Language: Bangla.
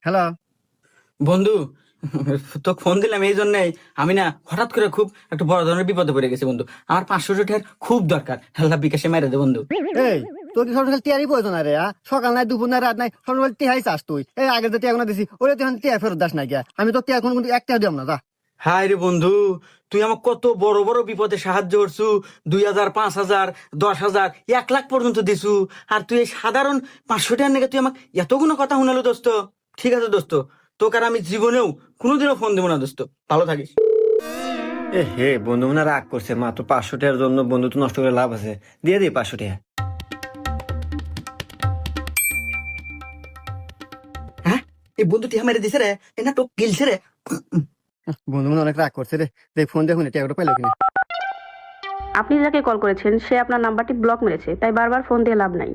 হ্যালো বন্ধু, তো ফোন দিলাম এই জন্যই, আমি না হঠাৎ করে খুব একটা বড় ধরনের বিপদে পড়ে গেছি বন্ধু। আমার 500 টাকার খুব দরকার, আল্লাহ বিকাশে মেরে দে বন্ধু। এই তোর কি সকাল টিয়ারই প্রয়োজন রে সকাল নাই দুপুর নাই রাত নাই সকাল টিহাই চাস তুই এই আগে যে টিয়া কোনো দিছি ওরে তুই টিয়া ফেরত দাস না গিয়া আমি তো টিয়া কোনো একটা দিলাম না যা। হায় রে বন্ধু, তুই আমার কত বড় বড় বিপদে সাহায্য করছু। 2,000, 5,000, 10,000, 1 লাখ পর্যন্ত দিছু। আর তুই এই সাধারণ 500 টাকার নাকি তুই আমাকে এতগুলো কথা শুনালো দোস্ত। ঠিক আছে দোস্ত, তোকে আর আমি জীবনেও কোনোদিনও ফোন দেবো না দোস্ত। ভালো থাকিস। এ হে বন্ধু মনে রাগ করছে মাত্র 500 টাকার জন্য বন্ধু তো নষ্ট করে লাভ আছে দিয়ে দিই 500 টাকা। হ্যাঁ, এই বন্ধু টিহা মেরে দিছে রে, এ না তো গিলছে রে। বন্ধু মনে অনেক রাগ করছে রে দেখ ফোন দেখুন টিয়াটা পাইলো কিনা। আপনি যাকে কল করেছেন সে আপনার নাম্বারটি ব্লক মেরেছে, তাই বারবার ফোন দিয়ে লাভ নাই।